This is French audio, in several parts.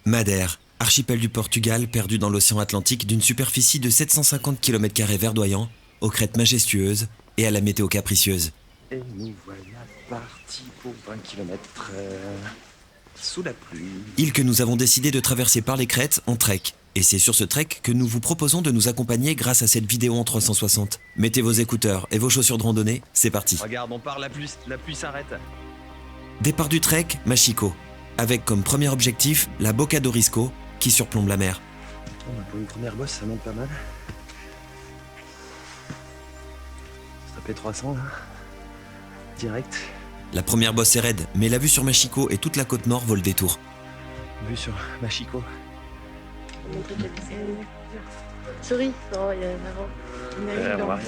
Madère, archipel du Portugal perdu dans l'océan Atlantique d'une superficie de 750 km² verdoyants, aux crêtes majestueuses et à la météo capricieuse. Et nous voilà partis pour 20 km sous la pluie. Île que nous avons décidé de traverser par les crêtes en trek. Et c'est sur ce trek que nous vous proposons de nous accompagner grâce à cette vidéo en 360. Mettez vos écouteurs et vos chaussures de randonnée, c'est parti. Regarde, on part, la pluie s'arrête. Départ du trek, Machico, avec comme premier objectif la Boca do Risco qui surplombe la mer. Pour une première bosse, ça monte pas mal. Ça fait 300 là. Direct. La première bosse est raide, mais la vue sur Machico et toute la côte nord vaut le détour. Vue sur Machico. Souris, oh, il y en a avant.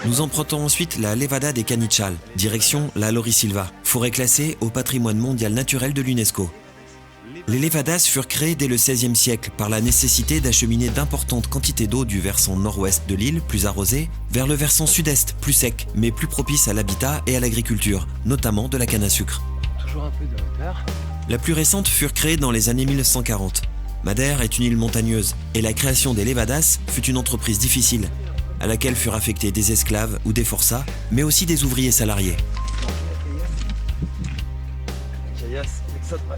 Nous empruntons ensuite la Levada des Canichal, direction la Lorisilva, forêt classée au patrimoine mondial naturel de l'UNESCO. Les levadas furent créées dès le XVIe siècle par la nécessité d'acheminer d'importantes quantités d'eau du versant nord-ouest de l'île, plus arrosé, vers le versant sud-est, plus sec, mais plus propice à l'habitat et à l'agriculture, notamment de la canne à sucre. Toujours un peu de hauteur. La plus récente furent créées dans les années 1940. Madère est une île montagneuse, et la création des levadas fut une entreprise difficile, à laquelle furent affectés des esclaves ou des forçats, mais aussi des ouvriers salariés. Caillasse, avec ça de près.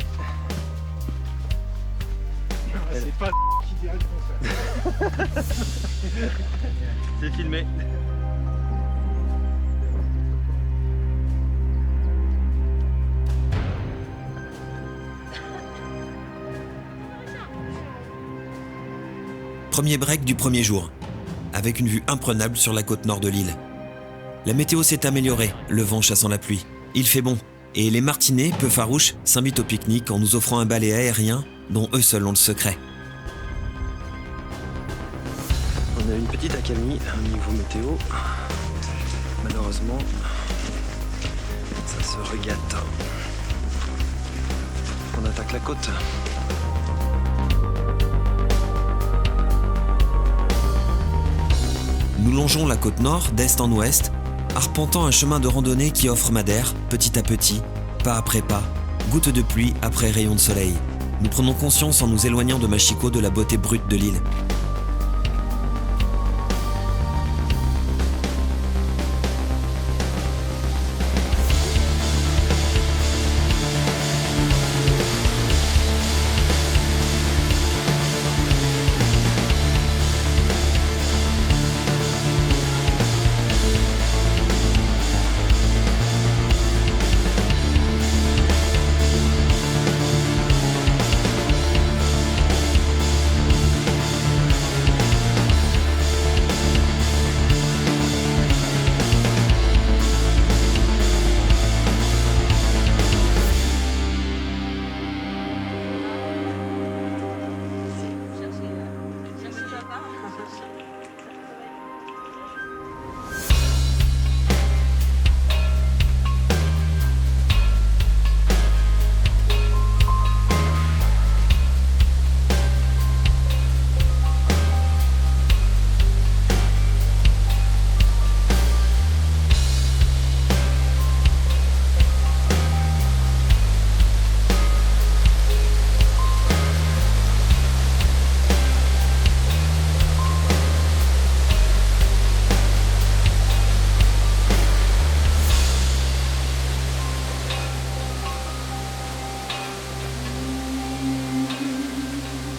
C'est pas qui dirait le contraire. C'est filmé. Premier break du premier jour, avec une vue imprenable sur la côte nord de l'île. La météo s'est améliorée, le vent chassant la pluie. Il fait bon, et les martinets, peu farouches, s'invitent au pique-nique en nous offrant un balai aérien dont eux seuls ont le secret. On a une petite accalmie au niveau météo. Malheureusement, ça se regâte. On attaque la côte. Nous longeons la côte nord d'est en ouest, arpentant un chemin de randonnée qui offre Madère, petit à petit, pas après pas, goutte de pluie après rayon de soleil. Nous prenons conscience en nous éloignant de Machico de la beauté brute de l'île.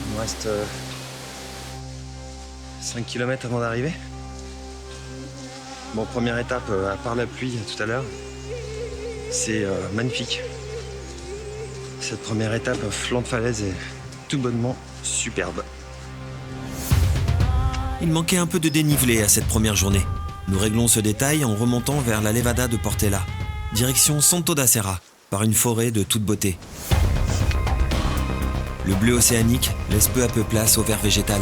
Il nous reste 5 km avant d'arriver. Bon, première étape, à part la pluie tout à l'heure, c'est magnifique. Cette première étape, flanc de falaise, est tout bonnement superbe. Il manquait un peu de dénivelé à cette première journée. Nous réglons ce détail en remontant vers la Levada de Portela, direction Santo da Serra, par une forêt de toute beauté. Le bleu océanique laisse peu à peu place au vert végétal.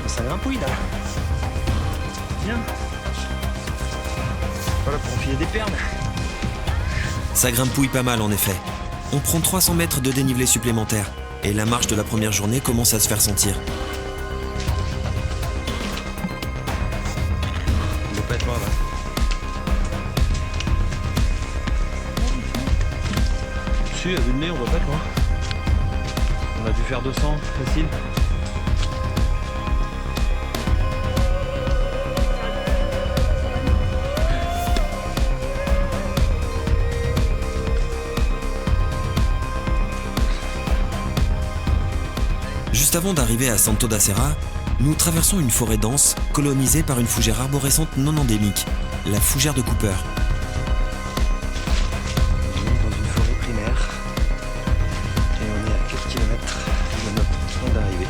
Ça grimpouille là. Tiens. Voilà pour enfiler des perles. Ça grimpouille pas mal en effet. On prend 300 mètres de dénivelé supplémentaire et la marche de la première journée commence à se faire sentir. Il doit pas être loin là. Si, à vue de nez, on voit pas quoi. On a dû faire 200, facile. Juste avant d'arriver à Santo da Serra, nous traversons une forêt dense colonisée par une fougère arborescente non endémique, la fougère de Cooper. On est dans une forêt primaire et on est à 4 km de notre point d'arrivée.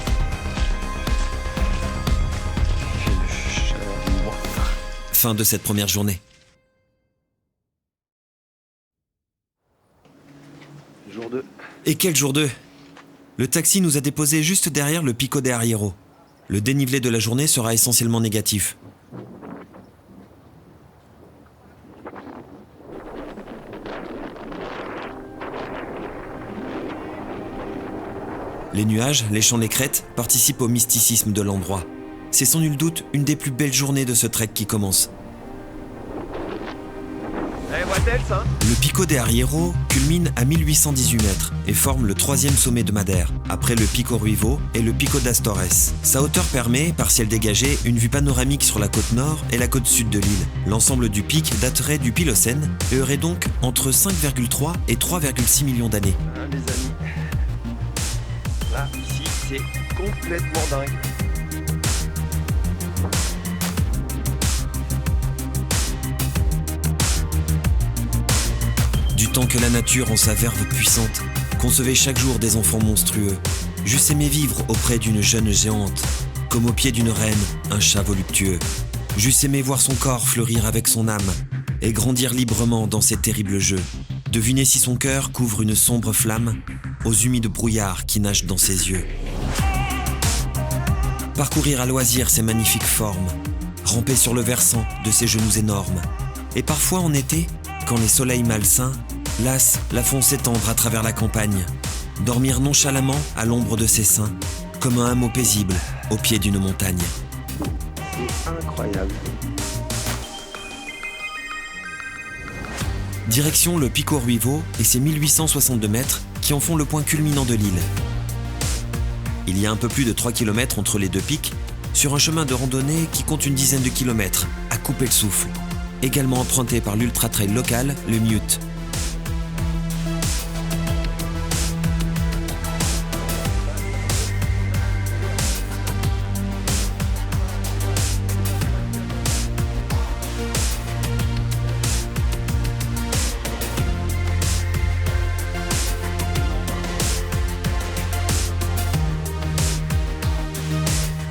Il fait une chaleur du mois. Fin de cette première journée. Jour 2. Et quel jour 2! Le taxi nous a déposés juste derrière le Pico de Arriero. Le dénivelé de la journée sera essentiellement négatif. Les nuages, léchant les crêtes, participent au mysticisme de l'endroit. C'est sans nul doute une des plus belles journées de ce trek qui commence. Le Pico de Arriero culmine à 1818 mètres et forme le troisième sommet de Madère, après le Pico Ruivo et le Pico das Torres. Sa hauteur permet, par ciel dégagé, une vue panoramique sur la côte nord et la côte sud de l'île. L'ensemble du pic daterait du Pilocène et aurait donc entre 5,3 et 3,6 millions d'années. Hein, les amis. Là, ici, c'est complètement dingue. Du temps que la nature, en sa verve puissante, concevait chaque jour des enfants monstrueux, j'eusse aimé vivre auprès d'une jeune géante, comme au pied d'une reine, un chat voluptueux. J'eusse aimé voir son corps fleurir avec son âme, et grandir librement dans ces terribles jeux. Deviner si son cœur couvre une sombre flamme, aux humides brouillards qui nagent dans ses yeux. Parcourir à loisir ces magnifiques formes, ramper sur le versant de ses genoux énormes, et parfois en été, quand les soleils malsains, las, la font s'étendre à travers la campagne, dormir nonchalamment à l'ombre de ses seins, comme un hameau paisible au pied d'une montagne. C'est incroyable. Direction le Pico Ruivo et ses 1862 mètres qui en font le point culminant de l'île. Il y a un peu plus de 3 km entre les deux pics, sur un chemin de randonnée qui compte une dizaine de kilomètres, à couper le souffle, également emprunté par l'ultra-trail local, le Mute.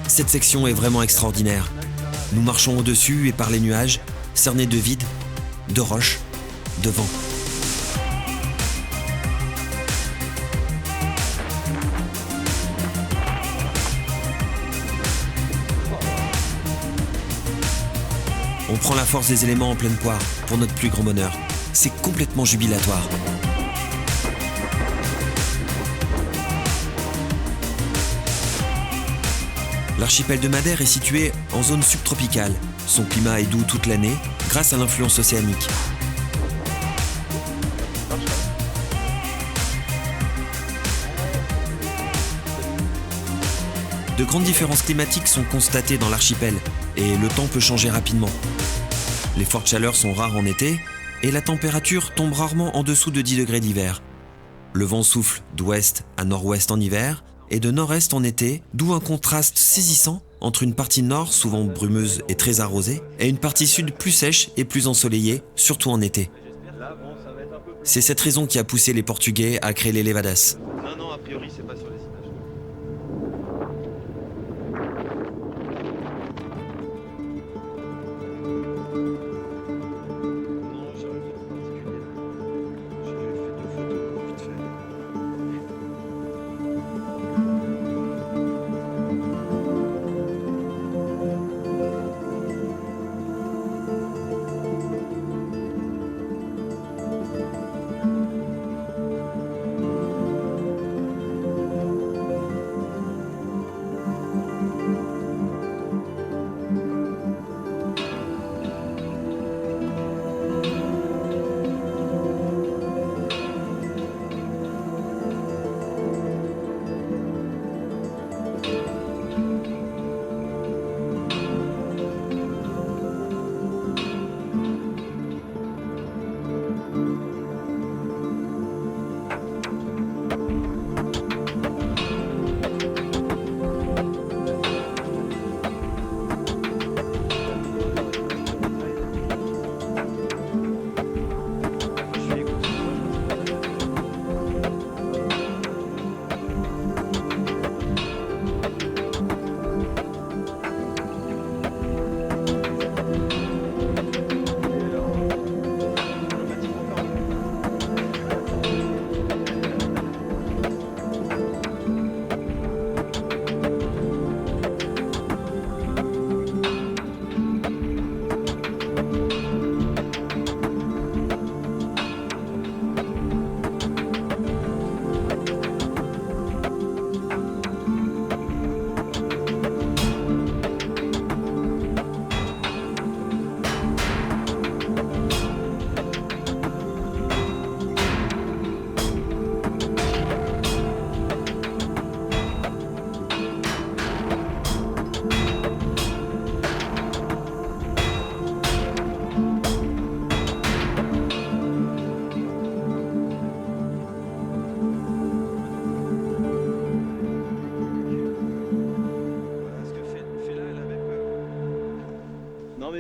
Cette section est vraiment extraordinaire. Nous marchons au-dessus et par les nuages, cernés de vide, de roches, de vent. On prend la force des éléments en pleine poire, pour notre plus grand bonheur. C'est complètement jubilatoire. L'archipel de Madère est situé en zone subtropicale. Son climat est doux toute l'année grâce à l'influence océanique. De grandes différences climatiques sont constatées dans l'archipel et le temps peut changer rapidement. Les fortes chaleurs sont rares en été et la température tombe rarement en dessous de 10 degrés d'hiver. Le vent souffle d'ouest à nord-ouest en hiver et de nord-est en été, d'où un contraste saisissant entre une partie nord, souvent brumeuse et très arrosée, et une partie sud plus sèche et plus ensoleillée, surtout en été. C'est cette raison qui a poussé les Portugais à créer les levadas. Non, a priori, c'est pas sur les images. Non, j'ai rien fait de particulier. J'ai fait 2 photos vite fait.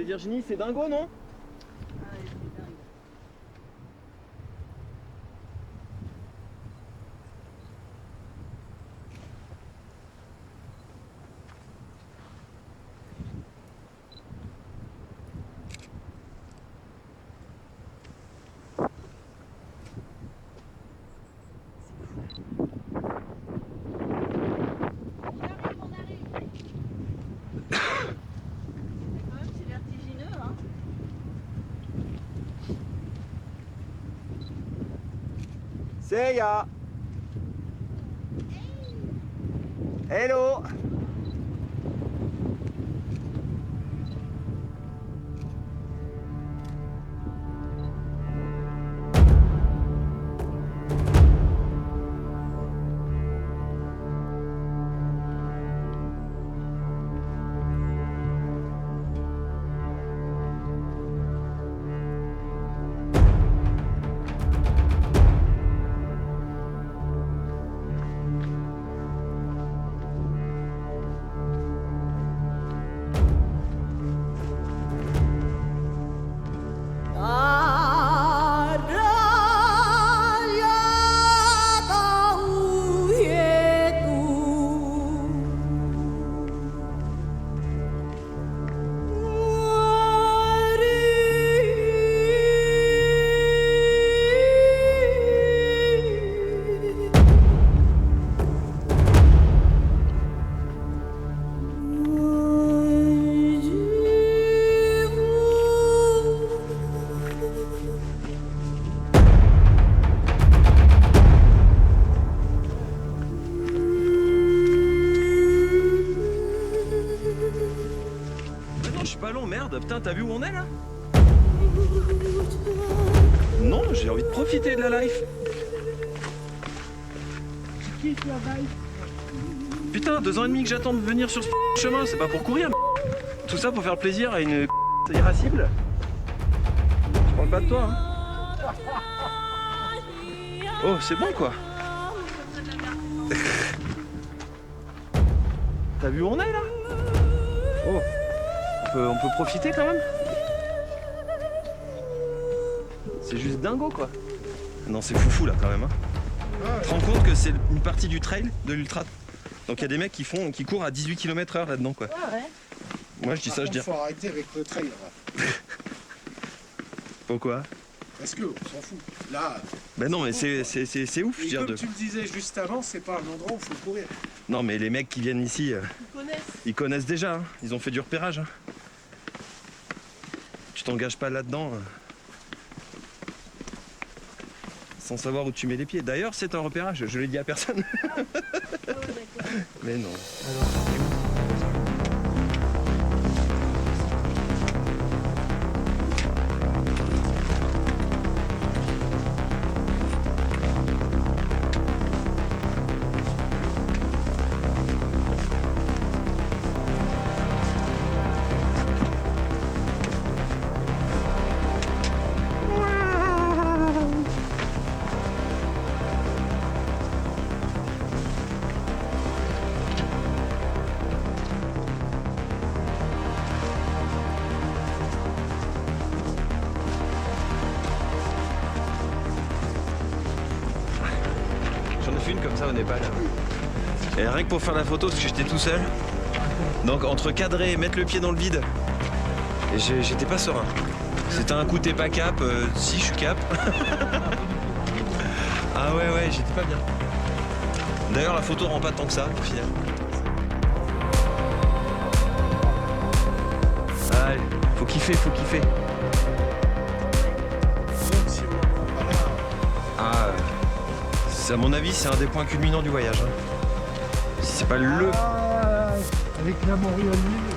Virginie, c'est dingo, non? C'est vertigineux, hein. Seiya! Hello! Merde, putain, t'as vu où on est là? Non, j'ai envie de profiter de la life. Tu kiffes la vibe? Putain, 2 ans et demi que j'attends de venir sur ce chemin, c'est pas pour courir. Tout ça pour faire plaisir à une irascible. Je parle pas de toi, hein. Oh, c'est bon quoi. T'as vu où on est là? Oh. On peut profiter quand même. C'est juste dingo quoi. Non, c'est foufou là quand même. Hein. Tu te rends compte que c'est une partie du trail de l'ultra. Donc il y a des mecs qui courent à 18 km/h là-dedans quoi. Ah ouais. Moi je dis ça, je dis. Il faut arrêter avec le trail là. Pourquoi? Parce que on s'en fout. Là. Ben non mais c'est ouf. Je veux dire, comme tu le disais juste avant, c'est pas un endroit où il faut courir. Non mais les mecs qui viennent ici, Connaissent. ils connaissent déjà. Hein. Ils ont fait du repérage. Hein. Tu t'engages pas là-dedans sans savoir où tu mets les pieds. D'ailleurs, c'est un repérage, je l'ai dit à personne. Ah ouais, d'accord. Mais non. J'en ai fait une comme ça au Népal. Et rien que pour faire la photo, parce que j'étais tout seul. Donc entre cadrer et mettre le pied dans le vide, et j'étais pas serein. C'était un coup t'es pas cap, si je suis cap. Ah ouais, j'étais pas bien. D'ailleurs la photo rend pas tant que ça au final. Allez, faut kiffer. Ah, à mon avis, c'est un des points culminants du voyage. Hein. Si c'est pas le... Ah, avec la morue à l'huile.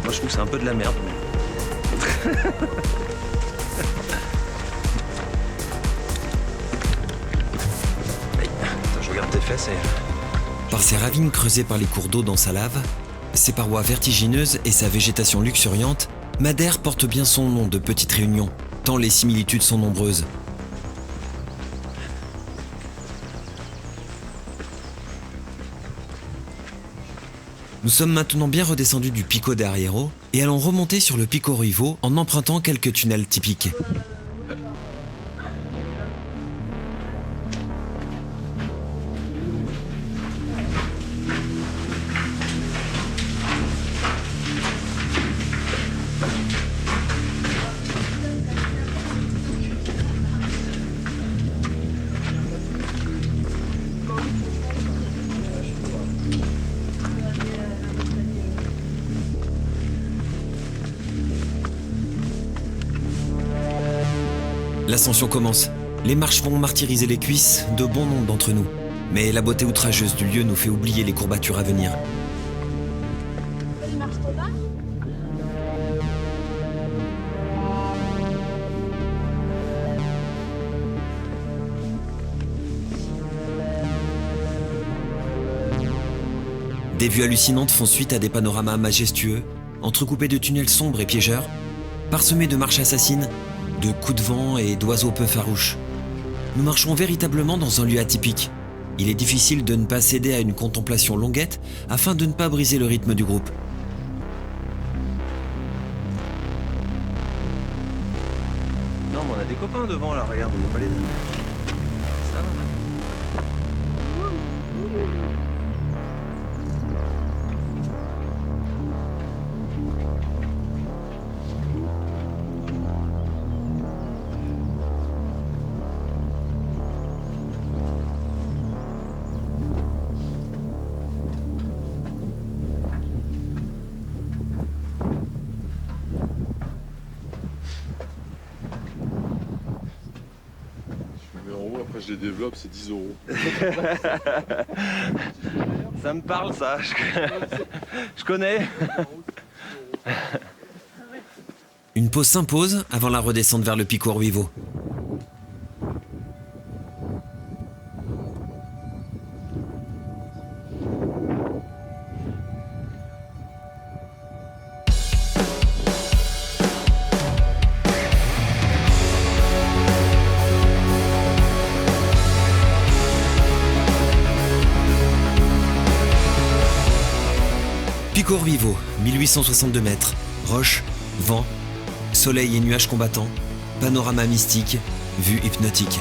Moi, je trouve que c'est un peu de la merde. Attends, je regarde tes fesses et... Par ses ravines creusées par les cours d'eau dans sa lave, ses parois vertigineuses et sa végétation luxuriante, Madère porte bien son nom de petite réunion, tant les similitudes sont nombreuses. Nous sommes maintenant bien redescendus du Pico de Arriero et allons remonter sur le Pico Ruivo en empruntant quelques tunnels typiques. L'ascension commence. Les marches vont martyriser les cuisses de bon nombre d'entre nous. Mais la beauté outrageuse du lieu nous fait oublier les courbatures à venir. Il marche trop bas. Des vues hallucinantes font suite à des panoramas majestueux, entrecoupés de tunnels sombres et piégeurs, parsemés de marches assassines, de coups de vent et d'oiseaux peu farouches. Nous marchons véritablement dans un lieu atypique. Il est difficile de ne pas céder à une contemplation longuette afin de ne pas briser le rythme du groupe. Non, mais on a des copains devant là, regarde, on n'est pas les deux. Ça va. Je mets en haut, après je les développe, c'est 10 €. Ça me parle ça, je connais. Une pause s'impose avant la redescente vers le Pico Ruivo. Pico Ruivo, 1862 mètres, roches, vent, soleil et nuages combattants, panorama mystique, vue hypnotique.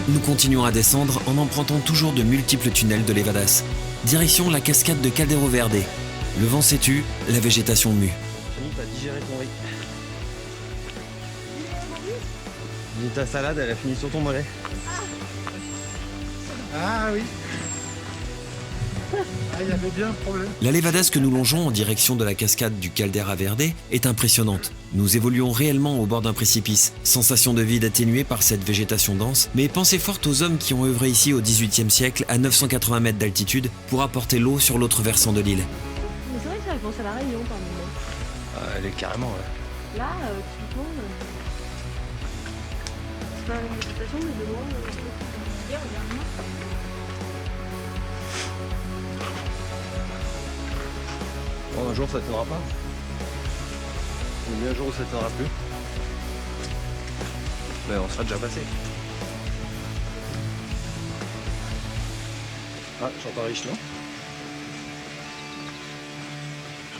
Nous continuons à descendre en empruntant toujours de multiples tunnels de l'Evadas. Direction la cascade de Caldero Verde. Le vent s'étue, la végétation mue. Jimmy, t'as digéré ton riz. Dis, ta salade, elle a fini sur ton mollet. Ah oui. Ah, il y avait bien un problème. La Levadas que nous longeons en direction de la cascade du Caldera Verde est impressionnante. Nous évoluons réellement au bord d'un précipice. Sensation de vide atténuée par cette végétation dense, mais pensée forte aux hommes qui ont œuvré ici au XVIIIe siècle à 980 mètres d'altitude pour apporter l'eau sur l'autre versant de l'île. Mais c'est vrai que ça pense à la Réunion par moment. Elle est carrément, ouais. Là, typiquement, c'est pas une végétation, mais de loin, regarde. Bon, un jour ça tiendra pas. Mais un jour où ça tiendra plus. Ben, on sera déjà passé. Ah, j'entends Rich, non?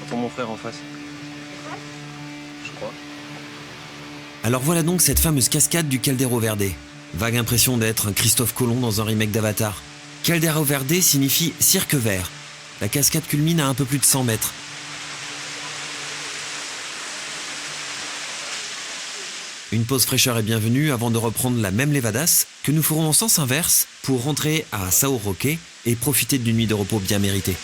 J'entends mon frère en face. Je crois. Alors voilà donc cette fameuse cascade du Caldero Verde. Vague impression d'être un Christophe Colomb dans un remake d'Avatar. Caldero Verde signifie cirque vert. La cascade culmine à un peu plus de 100 mètres. Une pause fraîcheur est bienvenue avant de reprendre la même Levadas que nous ferons en sens inverse pour rentrer à Sao Roque et profiter d'une nuit de repos bien méritée.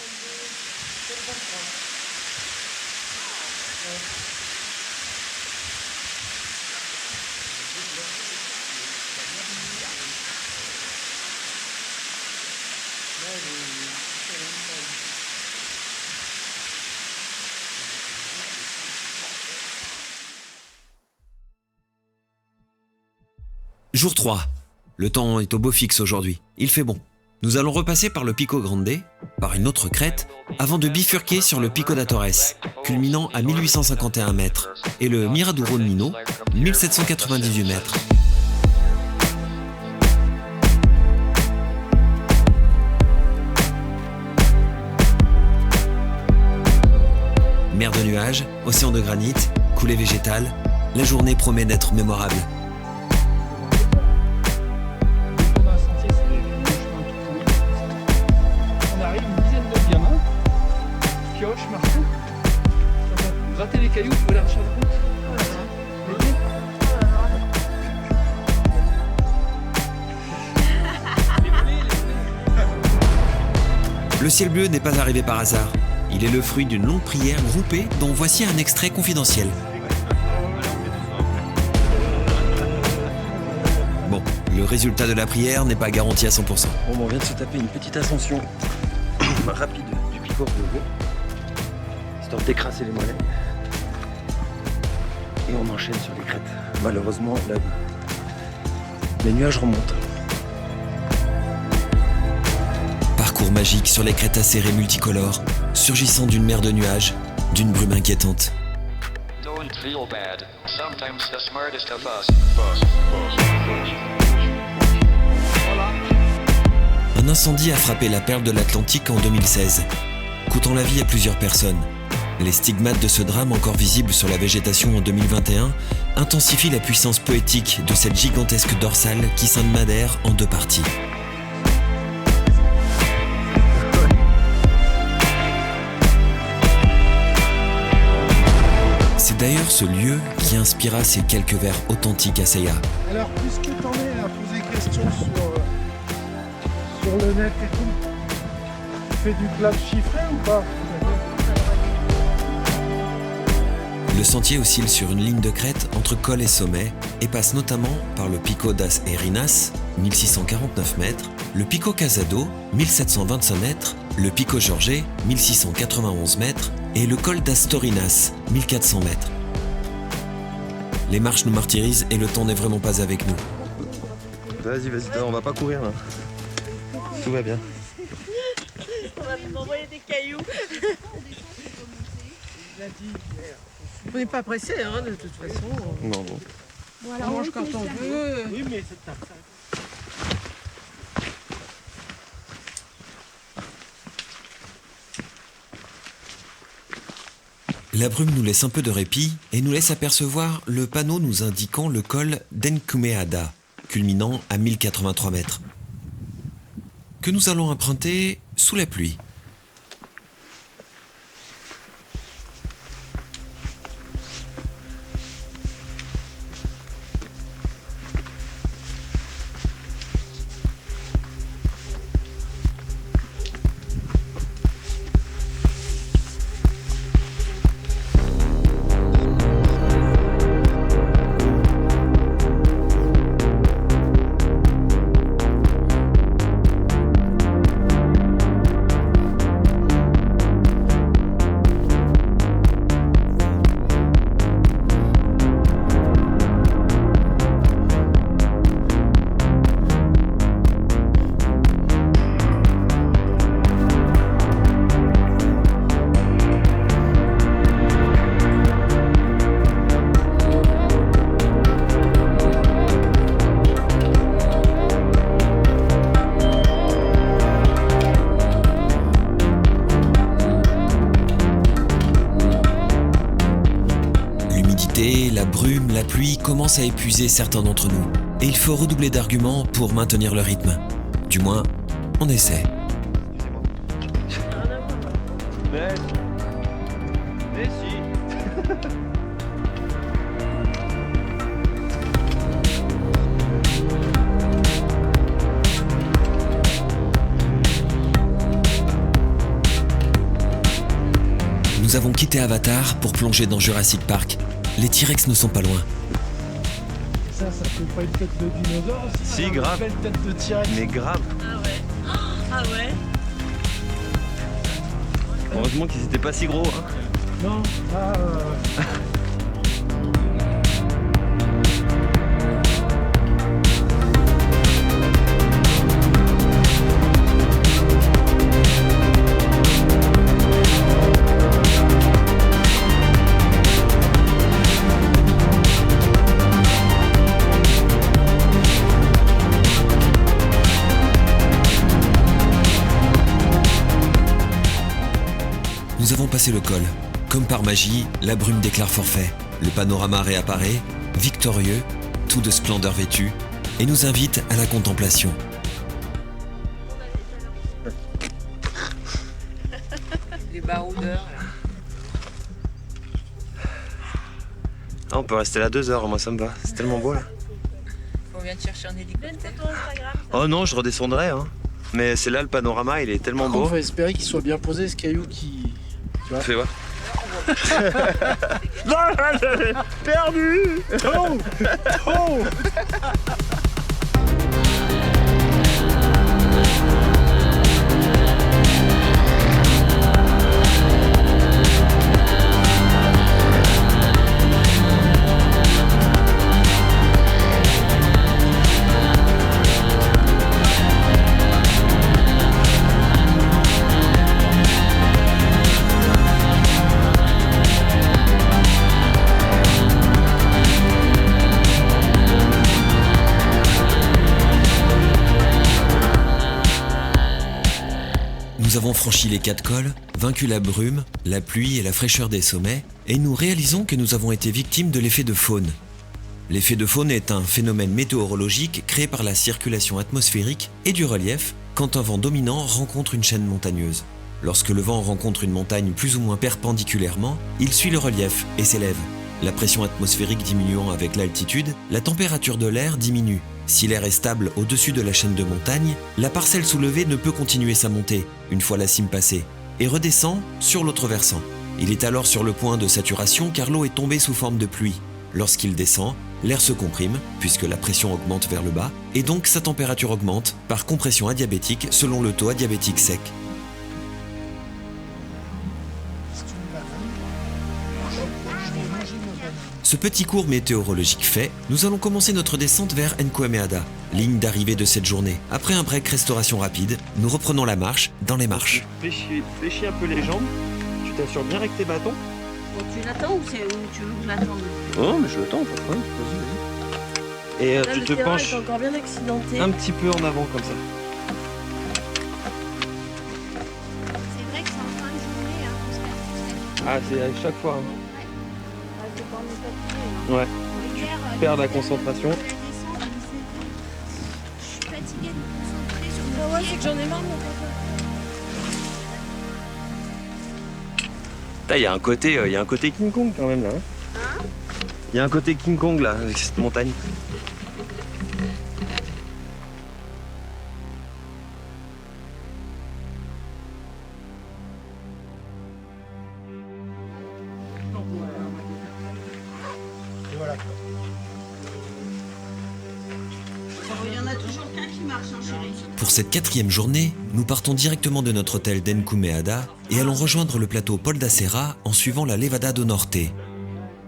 Jour 3. Le temps est au beau fixe aujourd'hui. Il fait bon. Nous allons repasser par le Pico Grande, par une autre crête, avant de bifurquer sur le Pico da Torres, culminant à 1851 mètres, et le Miraduro de Mino, 1798 mètres. Mer de nuages, océan de granit, coulée végétale, la journée promet d'être mémorable. On a un sentier, c'est le chemin tout pourri. On arrive, une dizaine de gamins, pioche, marteau. Gratter les cailloux, pour la recherche de route. Le ciel bleu n'est pas arrivé par hasard. Il est le fruit d'une longue prière groupée dont voici un extrait confidentiel. Bon, le résultat de la prière n'est pas garanti à 100%. Bon, on vient de se taper une petite ascension rapide du Pico Grande, histoire d'écraser les mollets. Et on enchaîne sur les crêtes. Malheureusement, là, les nuages remontent. Parcours magique sur les crêtes acérées multicolores, surgissant d'une mer de nuages, d'une brume inquiétante. Don't feel bad. Sometimes the smartest of us. Un incendie a frappé la perle de l'Atlantique en 2016, coûtant la vie à plusieurs personnes. Les stigmates de ce drame encore visibles sur la végétation en 2021 intensifient la puissance poétique de cette gigantesque dorsale qui scinde Madère en deux parties. C'est d'ailleurs ce lieu qui inspira ces quelques vers authentiques à Seiya. Alors, puisque t'en es à poser questions sur le net et tout, tu fais du clap chiffré ou pas? Le sentier oscille sur une ligne de crête entre col et sommet et passe notamment par le Pico das Erinas, 1649 mètres, le Pico Casado, 1725 mètres, le Pico Jorge, 1691 mètres et le col das Torinas, 1400 mètres. Les marches nous martyrisent et le temps n'est vraiment pas avec nous. Vas-y, on va pas courir là. Tout va bien. On va m'envoyer des cailloux. On n'est pas pressé, hein, de toute façon. Non, bon. On mange quand on veut. Oui, mais c'est tard. La brume nous laisse un peu de répit et nous laisse apercevoir le panneau nous indiquant le col d'Encumeada, culminant à 1083 mètres, que nous allons emprunter sous la pluie. La brume, la pluie commencent à épuiser certains d'entre nous. Et il faut redoubler d'arguments pour maintenir le rythme. Du moins, on essaie. Mais si. Nous avons quitté Avatar pour plonger dans Jurassic Park. Les T-Rex ne sont pas loin. Ça fait pas une tête de dinosaure aussi? Si, Une grave. belle tête de T-Rex. Mais grave. Ah ouais. Ah ouais. Heureusement qu'ils étaient pas si gros. Hein. Non, là... passer le col. Comme par magie, la brume déclare forfait. Le panorama réapparaît, victorieux, tout de splendeur vêtu, et nous invite à la contemplation. Les baroudeurs. Ah, on peut rester là 2 heures, moi ça me va. C'est tellement beau là. On vient de chercher un hélicoptère. Oh non, je redescendrai. Hein. Mais c'est là le panorama, il est tellement beau. On va espérer qu'il soit bien posé ce caillou qui. Tu vois. Fais voir. Non, j'avais perdu. Oh, oh. Nous avons franchi les 4 cols, vaincu la brume, la pluie et la fraîcheur des sommets, et nous réalisons que nous avons été victimes de l'effet de faune. L'effet de faune est un phénomène météorologique créé par la circulation atmosphérique et du relief quand un vent dominant rencontre une chaîne montagneuse. Lorsque le vent rencontre une montagne plus ou moins perpendiculairement, il suit le relief et s'élève. La pression atmosphérique diminuant avec l'altitude, la température de l'air diminue. Si l'air est stable au-dessus de la chaîne de montagne, la parcelle soulevée ne peut continuer sa montée, une fois la cime passée, et redescend sur l'autre versant. Il est alors sur le point de saturation car l'eau est tombée sous forme de pluie. Lorsqu'il descend, l'air se comprime, puisque la pression augmente vers le bas, et donc sa température augmente par compression adiabétique selon le taux adiabétique sec. Ce petit cours météorologique fait, nous allons commencer notre descente vers Nkuemeada, ligne d'arrivée de cette journée. Après un break restauration rapide, nous reprenons la marche dans les marches. Fléchis un peu les jambes, tu t'assures bien avec tes bâtons. Bon, tu l'attends ou tu veux que je l'attende? Oh, mais je l'attends, pourquoi? Vas-y. Et Là, tu le te terrain penches est encore bien accidenté. un petit peu en avant comme ça. C'est vrai que c'est en fin de journée, hein, on se fait. Ah, c'est à chaque fois. Hein. Ah, c'est pas mon papier. Ouais. Hier, perds la concentration. la descente, je suis fatiguée de me concentrer sur Ah mon ouais, pied. c'est que j'en ai marre de mon papa. Il y a un côté King Kong quand même là. Il y a un côté King Kong là, avec cette montagne. Il y en a toujours qu'un qui marche, hein, chérie. Pour cette 4e journée, nous partons directement de notre hôtel d'Nkuemeada et allons rejoindre le plateau Pol da Serra en suivant la Levada do Norte.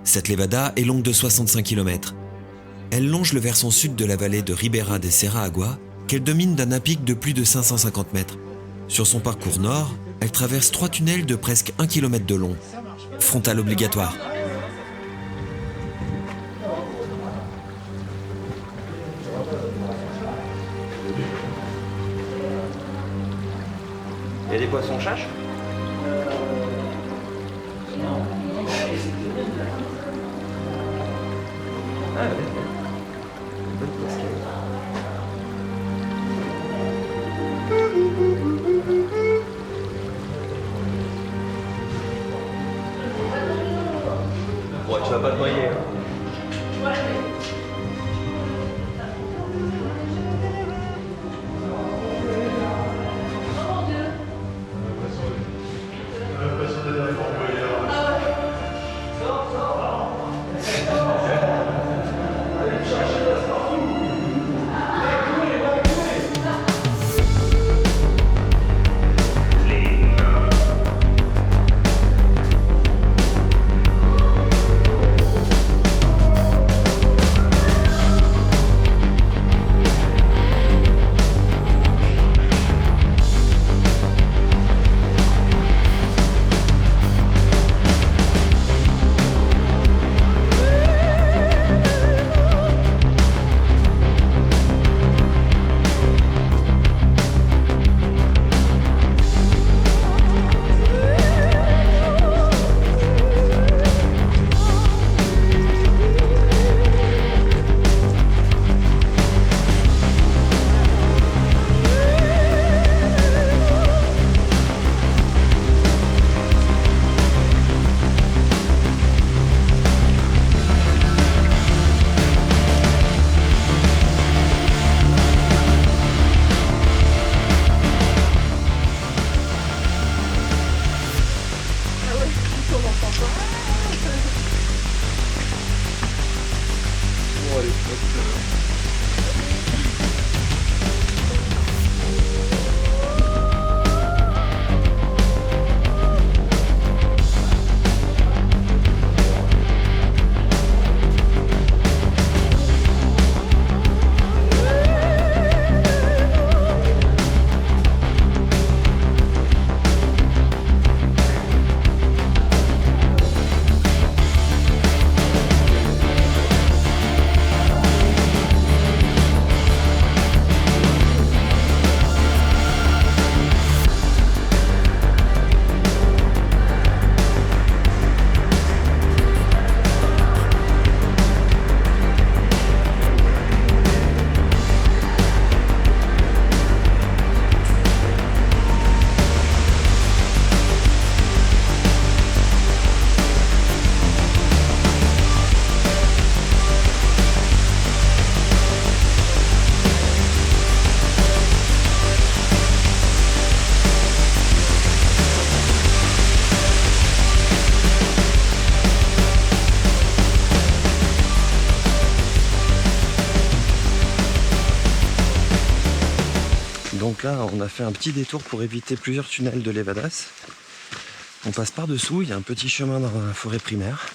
Cette Levada est longue de 65 km. Elle longe le versant sud de la vallée de Ribeira de Serra Agua, qu'elle domine d'un à-pic de plus de 550 mètres. Sur son parcours nord, elle traverse 3 tunnels de presque 1 km de long. Frontal obligatoire. Il y a des poissons chaches. Bon, tu vas pas te noyer. Hein. Donc là, on a fait un petit détour pour éviter plusieurs tunnels de Levadas. On passe par-dessous, il y a un petit chemin dans la forêt primaire.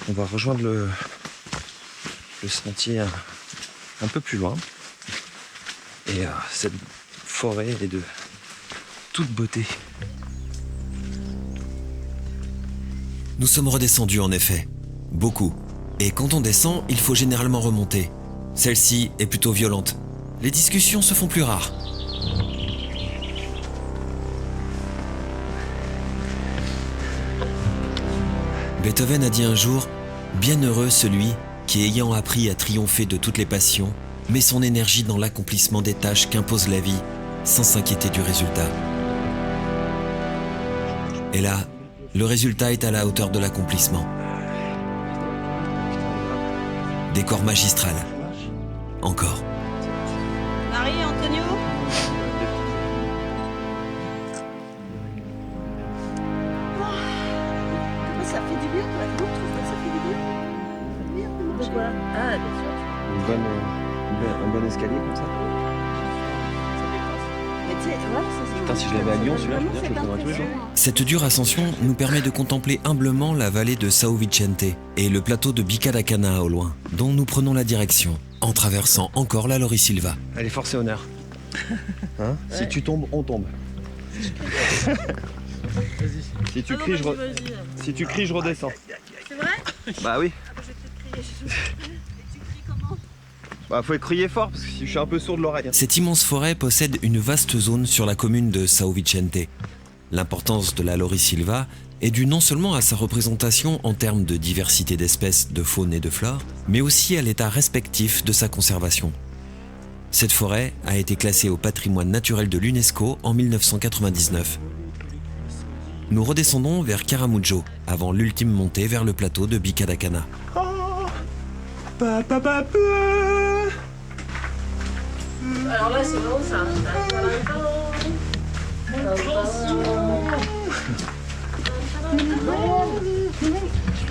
On va rejoindre le sentier un peu plus loin. Et cette forêt est de toute beauté. Nous sommes redescendus en effet. Beaucoup. Et quand on descend, il faut généralement remonter. Celle-ci est plutôt violente. Les discussions se font plus rares. Beethoven a dit un jour « Bienheureux celui qui, ayant appris à triompher de toutes les passions, met son énergie dans l'accomplissement des tâches qu'impose la vie, sans s'inquiéter du résultat. » Et là, le résultat est à la hauteur de l'accomplissement. Décor magistral. Encore. Marie, Antonio? Ça fait du bien, toi. Tu trouves que ça fait du bien? De quoi? Ah, bien sûr. Un bon escalier comme ça. Mais tu sais, ouais, ça, Putain, si je l'avais à Lyon, celui-là, je veux dire, je le prendrais tous les jours. Cette dure ascension nous permet de contempler humblement la vallée de São Vicente et le plateau de Bica da Cana au loin, dont nous prenons la direction, en traversant encore la Laurie Silva. Allez, force et honneur. Hein? Ouais. Si tu tombes, on tombe. Si tu cries, si tu cries, je redescends. C'est vrai? Bah oui. Je vais te crier. Tu cries comment? Bah faut crier fort parce que je suis un peu sourd de l'oreille. Cette immense forêt possède une vaste zone sur la commune de São Vicente. L'importance de la Laurie Silva est due non seulement à sa représentation en termes de diversité d'espèces de faune et de flore, mais aussi à l'état respectif de sa conservation. Cette forêt a été classée au patrimoine naturel de l'UNESCO en 1999. Nous redescendons vers Caramujo, avant l'ultime montée vers le plateau de Bica da Cana. Alors là, c'est vraiment ça.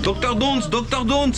Docteur Dons, Docteur Dons.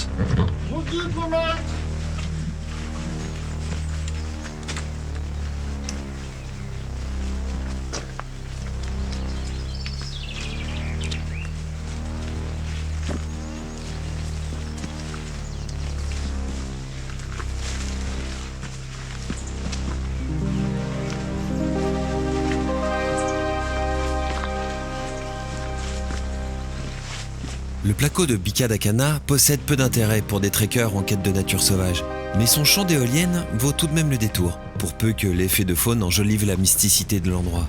Le plateau de Bica da Cana possède peu d'intérêt pour des trekkers en quête de nature sauvage. Mais son champ d'éoliennes vaut tout de même le détour, pour peu que l'effet de faune enjolive la mysticité de l'endroit.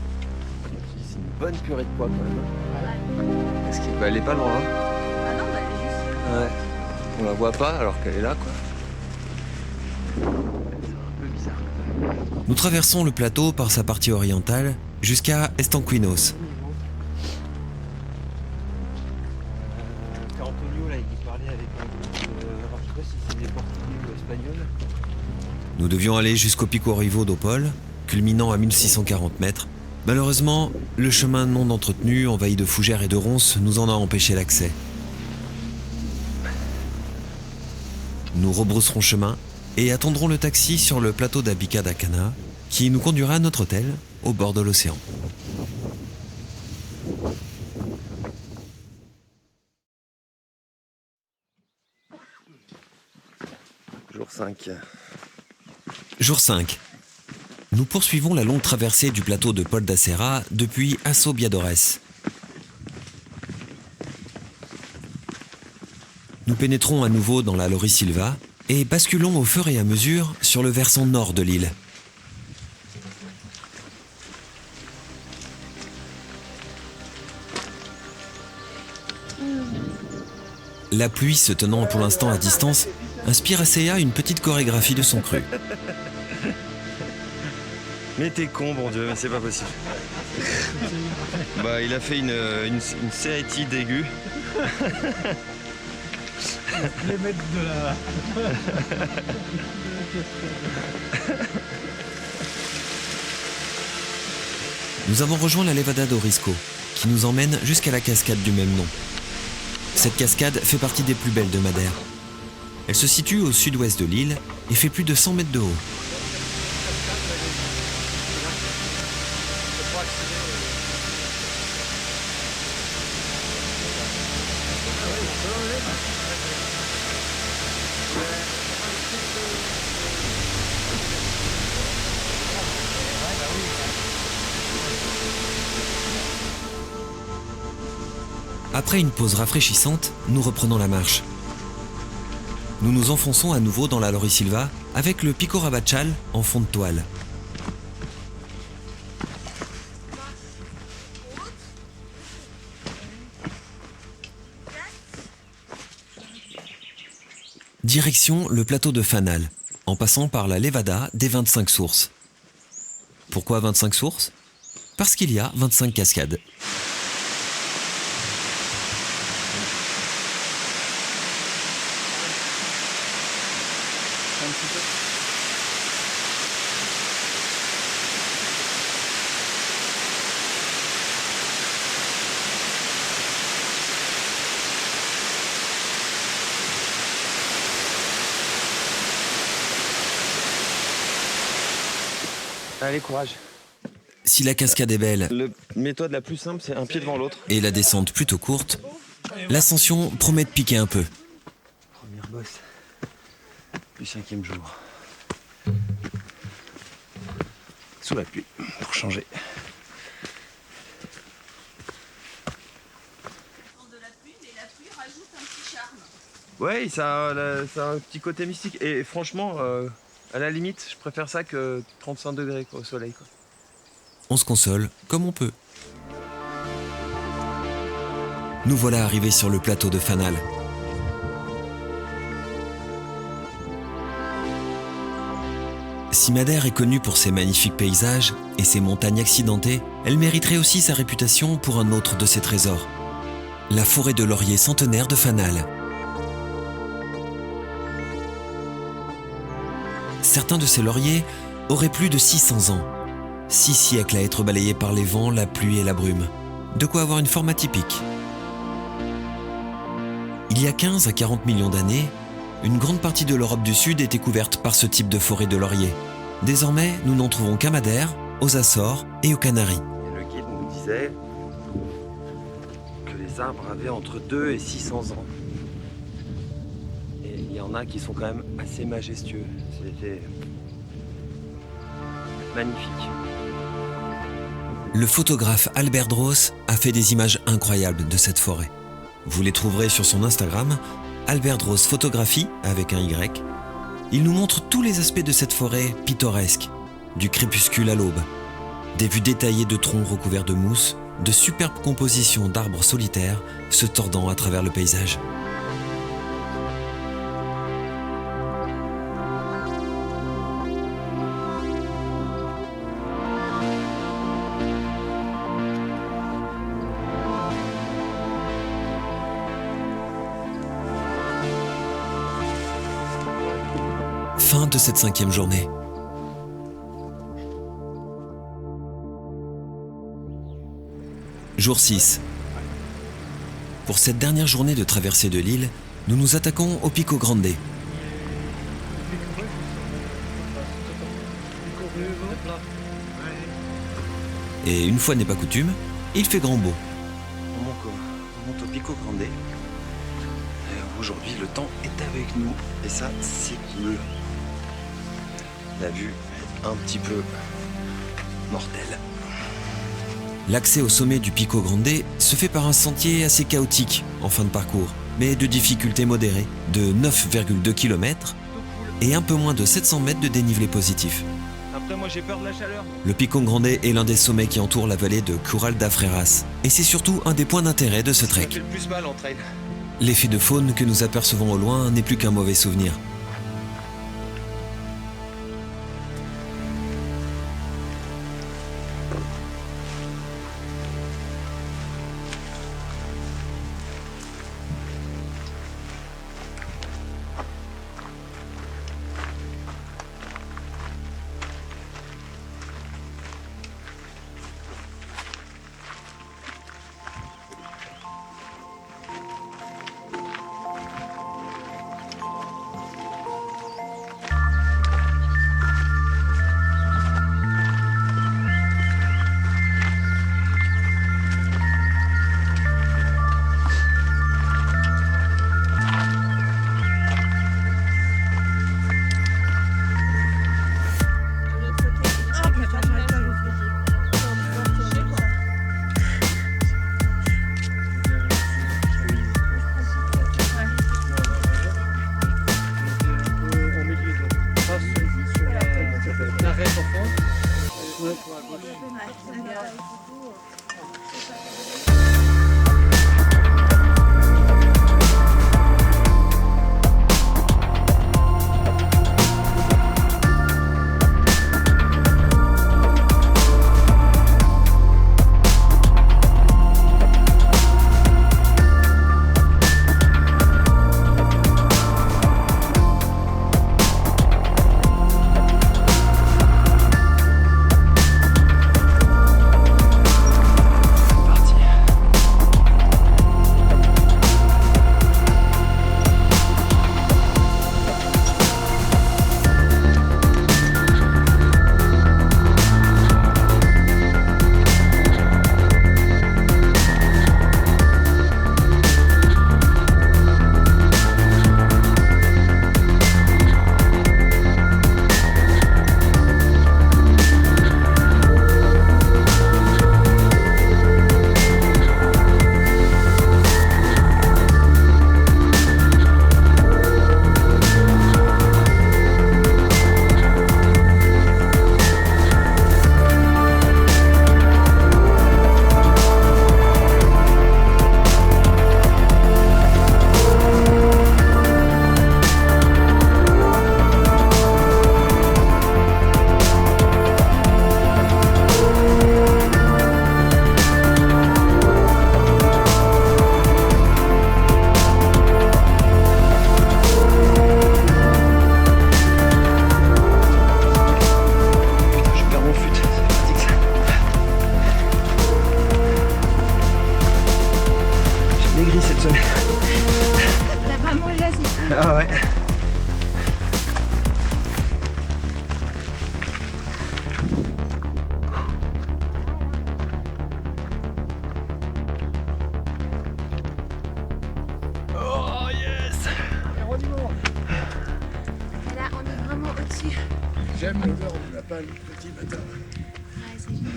C'est une bonne purée de pois quand même. Est-ce qu'elle elle est pas loin hein? Ah non, bah, elle est juste. Ouais. On la voit pas alors qu'elle est là quoi. C'est un peu bizarre. Nous traversons le plateau par sa partie orientale jusqu'à Estanquinos. Antonio là, il parlait avec un groupe, alors je sais pas si c'est des portugais ou espagnols. Nous devions aller jusqu'au Pico Rivo do Pol, culminant à 1640 mètres. Malheureusement, le chemin non entretenu, envahi de fougères et de ronces, nous en a empêché l'accès. Nous rebrousserons chemin et attendrons le taxi sur le plateau d'Abica da Cana, qui nous conduira à notre hôtel, au bord de l'océan. Jour 5. Jour 5. Nous poursuivons la longue traversée du plateau de Pol da Serra depuis Assobiadores. Nous pénétrons à nouveau dans la Laurie Silva et basculons au fur et à mesure sur le versant nord de l'île. La pluie se tenant pour l'instant à distance inspire à Seiya une petite chorégraphie de son cru. Mais t'es con, bon Dieu, mais c'est pas possible. Bah, il a fait une CIT aiguë. Les maîtres de la... Nous avons rejoint la Levada do Risco, qui nous emmène jusqu'à la cascade du même nom. Cette cascade fait partie des plus belles de Madère. Elle se situe au sud-ouest de l'île et fait plus de 100 mètres de haut. Après une pause rafraîchissante, nous reprenons la marche. Nous nous enfonçons à nouveau dans la Lorisilva avec le Pico Rabachal en fond de toile. Direction le plateau de Fanal, en passant par la Levada des 25 sources. Pourquoi 25 sources? Parce qu'il y a 25 cascades. Un petit peu. Allez, courage. Si la cascade est belle La méthode la plus simple, c'est un pied devant l'autre. et la descente plutôt courte, l'ascension promet de piquer un peu. Première bosse du 5e jour. Sous la pluie, pour changer. De la pluie, mais la pluie rajoute un petit charme. Ouais, ça a un petit côté mystique. Et franchement, à la limite, je préfère ça que 35 degrés quoi, au soleil. Quoi. On se console comme on peut. Nous voilà arrivés sur le plateau de Fanal. Si Madère est connue pour ses magnifiques paysages et ses montagnes accidentées, elle mériterait aussi sa réputation pour un autre de ses trésors, la forêt de lauriers centenaire de Fanal. Certains de ces lauriers auraient plus de 600 ans, 6 siècles à être balayés par les vents, la pluie et la brume. De quoi avoir une forme atypique. Il y a 15 à 40 millions d'années, une grande partie de l'Europe du Sud était couverte par ce type de forêt de lauriers. Désormais, nous n'en trouvons qu'à Madère, aux Açores et aux Canaries. Et le guide nous disait que les arbres avaient entre 2 et 600 ans. Et il y en a qui sont quand même assez majestueux. C'était magnifique. Le photographe Albert Dross a fait des images incroyables de cette forêt. Vous les trouverez sur son Instagram, Albert Dross Photographie avec un Y. Il nous montre tous les aspects de cette forêt pittoresque, du crépuscule à l'aube. Des vues détaillées de troncs recouverts de mousse, de superbes compositions d'arbres solitaires se tordant à travers le paysage. Fin de cette 5e journée. Jour 6. Pour cette dernière journée de traversée de l'île, nous nous attaquons au Pico Grande. Et une fois n'est pas coutume, il fait grand beau. On monte au Pico Grande. Et aujourd'hui, le temps est avec nous. Et ça, c'est cool. La vue est un petit peu mortelle. L'accès au sommet du Pico Grande se fait par un sentier assez chaotique en fin de parcours, mais de difficulté modérée, de 9,2 km et un peu moins de 700 mètres de dénivelé positif. Après, moi, j'ai peur de la chaleur. Le Pico Grande est l'un des sommets qui entourent la vallée de Curral da Freiras, et c'est surtout un des points d'intérêt de ce Ça trek. fait le plus mal en trail. L'effet de faune que nous apercevons au loin n'est plus qu'un mauvais souvenir. dinguerie cette semaine. T'as vraiment le laser. Ah ouais. Oh yes. Là, on est vraiment au-dessus. J'aime l'odeur de la palme petit matin. Ouais, c'est génial.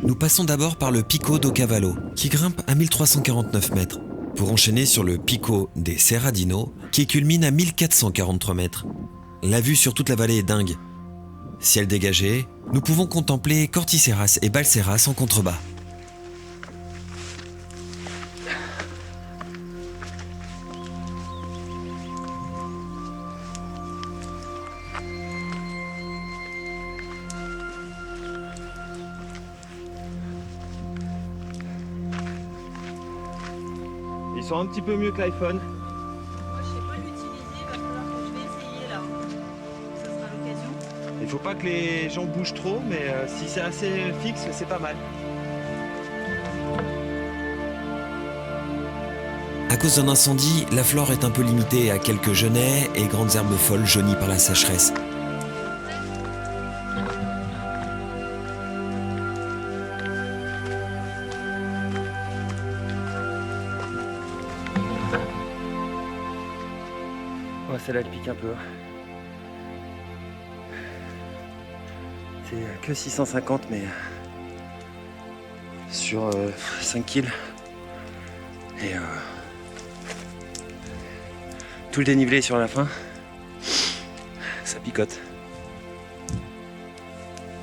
Nous passons d'abord par le Pico do Cavallo, qui grimpe à 1349 mètres, pour enchaîner sur le Pico des Serradino, qui culmine à 1443 mètres. La vue sur toute la vallée est dingue. Ciel dégagé, nous pouvons contempler Corticeras et Balseras en contrebas. Ils sont un petit peu mieux que l'iPhone. Moi, je sais pas l'utiliser, il va falloir que je vais essayer là. Ça sera l'occasion. Il faut pas que les gens bougent trop, mais si c'est assez fixe, c'est pas mal. À cause d'un incendie, la flore est un peu limitée à quelques genêts et grandes herbes folles jaunies par la sécheresse. Ouais, celle-là, elle pique un peu. C'est que 650, mais sur 5 kills. Et tout le dénivelé sur la fin, ça picote.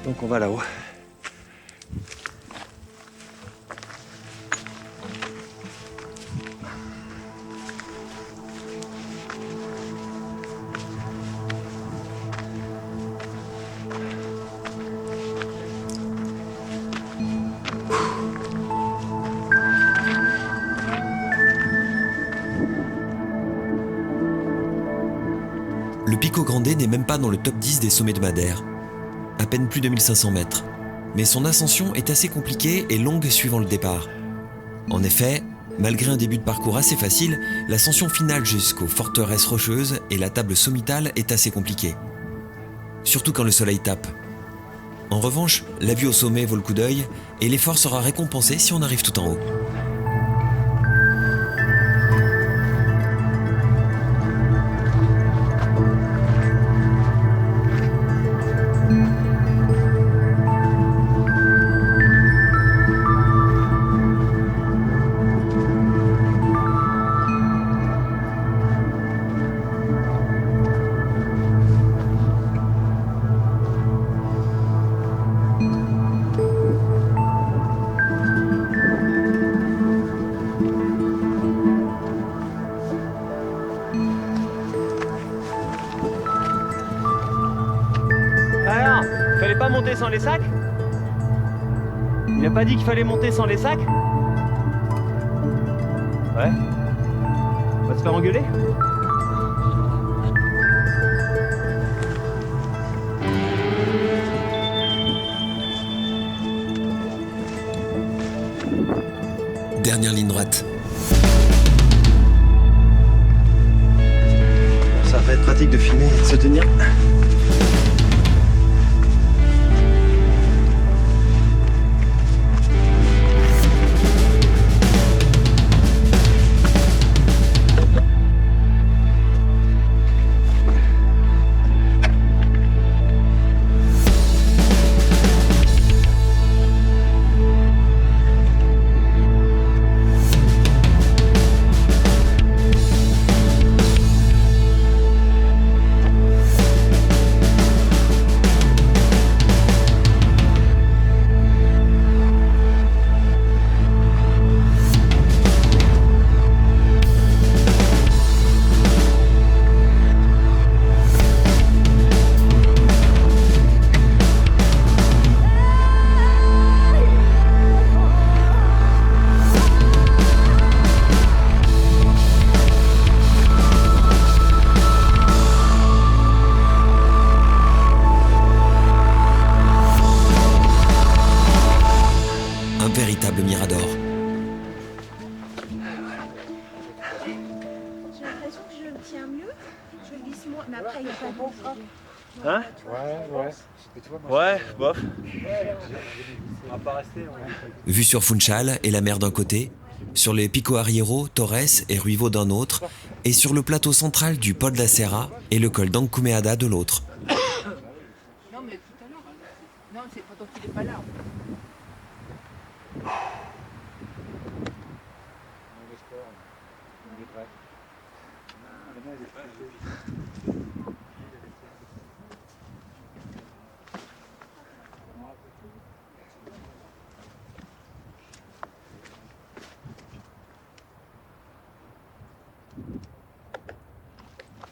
Donc on va là-haut. Le Pico Grande n'est même pas dans le top 10 des sommets de Madère, à peine plus de 1500 mètres. Mais son ascension est assez compliquée et longue suivant le départ. En effet, malgré un début de parcours assez facile, l'ascension finale jusqu'aux forteresses rocheuses et la table sommitale est assez compliquée. Surtout quand le soleil tape. En revanche, la vue au sommet vaut le coup d'œil et l'effort sera récompensé si on arrive tout en haut. Alors, fallait pas monter sans les sacs? Il a pas dit qu'il fallait monter sans les sacs? Ouais. On va se faire engueuler? Dernière ligne droite. Bon, ça va être pratique de filmer et de se tenir. moi, mais après, il n'y a pas d'eau. Hein? Ouais, bof. Vue sur Funchal et la mer d'un côté, sur les Pico Arriero, Torres et Ruivo d'un autre, et sur le plateau central du Pol da Serra et le col d'Ancumeada de l'autre. Non, mais tout à l'heure. Non, c'est pas tant qu'il n'est pas là.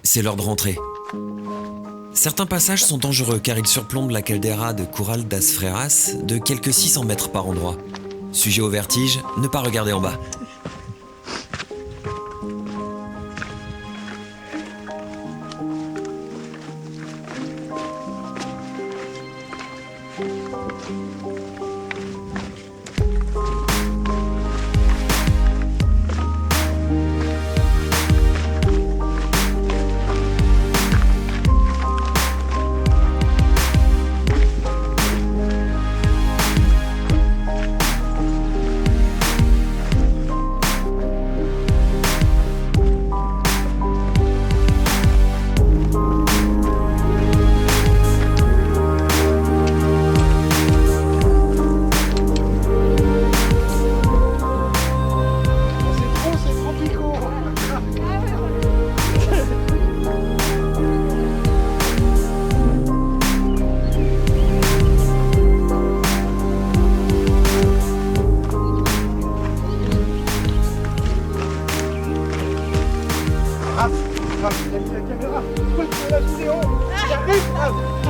C'est l'heure de rentrer. Certains passages sont dangereux car ils surplombent la caldeira de Curral das Freiras de quelques 600 mètres par endroit. Sujet au vertige, ne pas regarder en bas. Il a mis la caméra. La vidéo. J'arrive.